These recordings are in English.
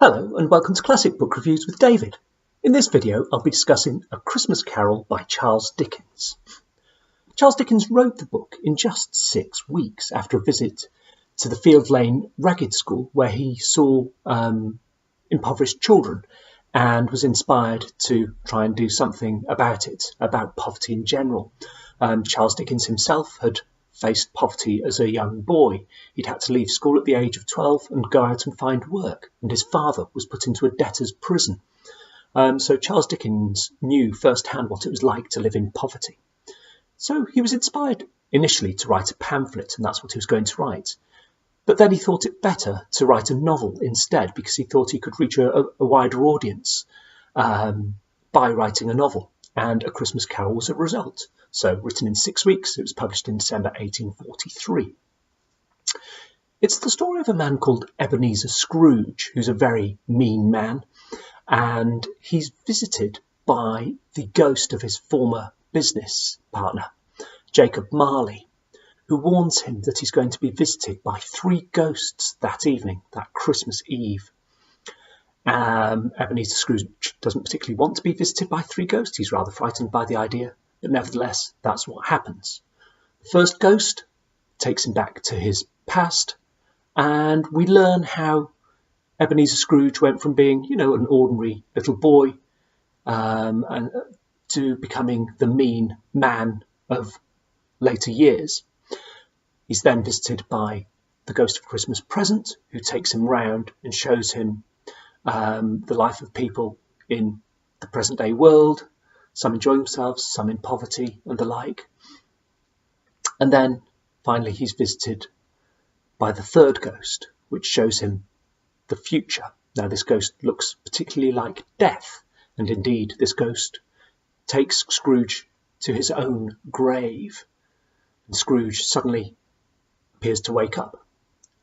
Hello and welcome to Classic Book Reviews with David. In this video I'll be discussing A Christmas Carol by Charles Dickens. Charles Dickens wrote the book in just 6 weeks after a visit to the Field Lane Ragged School where he saw impoverished children and was inspired to try and do something about it, about poverty in general. Charles Dickens himself had faced poverty as a young boy. He'd had to leave school at the age of 12 and go out and find work, and his father was put into a debtor's prison. So Charles Dickens knew firsthand what it was like to live in poverty. So he was inspired initially to write a pamphlet, and that's what he was going to write. But then he thought it better to write a novel instead, because he thought he could reach a wider audience by writing a novel. And A Christmas Carol was a result. So written in 6 weeks, it was published in December 1843. It's the story of a man called Ebenezer Scrooge, who's a very mean man, and he's visited by the ghost of his former business partner, Jacob Marley, who warns him that he's going to be visited by 3 ghosts that evening, that Christmas Eve. Ebenezer Scrooge doesn't particularly want to be visited by 3 ghosts. He's rather frightened by the idea, but nevertheless, that's what happens. The first ghost takes him back to his past, and we learn how Ebenezer Scrooge went from being, an ordinary little boy and to becoming the mean man of later years. He's then visited by the ghost of Christmas Present, who takes him round and shows him the life of people in the present day world, some enjoying themselves, some in poverty and the like. And then finally he's visited by the third ghost, which shows him the future. Now this ghost looks particularly like death, and indeed this ghost takes Scrooge to his own grave, and Scrooge suddenly appears to wake up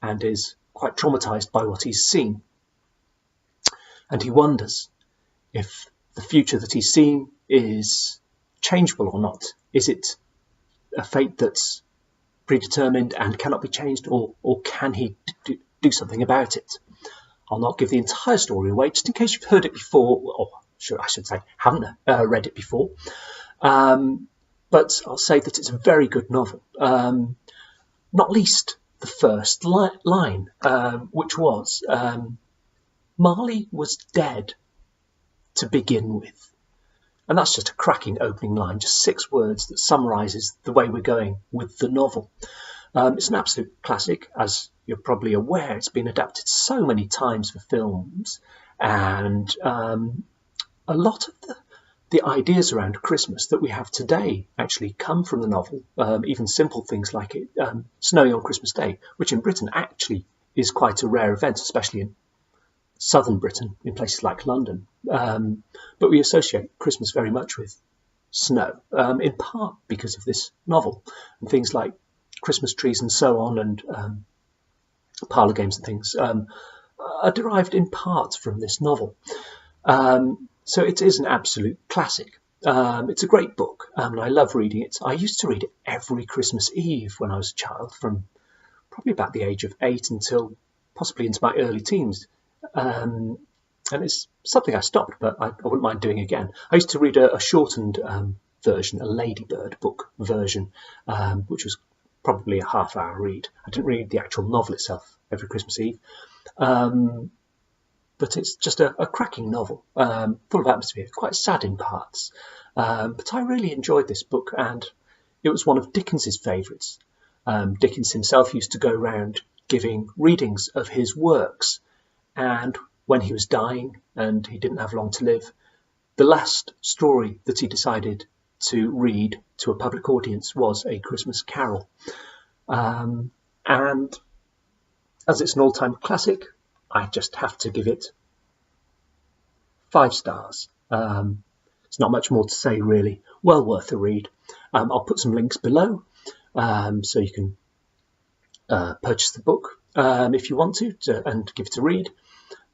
and is quite traumatized by what he's seen. And he wonders if the future that he's seen is changeable or not. Is it a fate that's predetermined and cannot be changed, or can he do something about it? I'll not give the entire story away, just in case you've heard it before, or I should say haven't read it before. But I'll say that it's a very good novel, not least the first line, which was, Marley was dead to begin with. And that's just a cracking opening line, just 6 words that summarises the way we're going with the novel. It's an absolute classic, as you're probably aware. It's been adapted so many times for films, and a lot of the ideas around Christmas that we have today actually come from the novel. Even simple things like it snowing on Christmas Day, which in Britain actually is quite a rare event, especially in southern Britain, in places like London. But we associate Christmas very much with snow, in part because of this novel, and things like Christmas trees and so on, and parlour games and things are derived in part from this novel. So it is an absolute classic. It's a great book, and I love reading it. I used to read it every Christmas Eve when I was a child, from probably about the age of 8 until possibly into my early teens. And it's something I stopped, but I wouldn't mind doing again. I used to read a shortened version, a Ladybird book version, which was probably a half-hour read. I didn't read the actual novel itself every Christmas Eve, but it's just a cracking novel, full of atmosphere, quite sad in parts. But I really enjoyed this book, and it was one of Dickens's favourites. Dickens himself used to go around giving readings of his works, and when he was dying and he didn't have long to live, the last story that he decided to read to a public audience was A Christmas Carol. And as it's an all-time classic, I just have to give it 5 stars. It's not much more to say, really. Well worth a read. I'll put some links below so you can purchase the book if you want to and give it a read.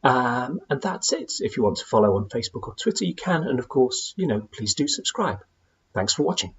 And that's it. If you want to follow on Facebook or Twitter, you can. And of course, please do subscribe. Thanks for watching.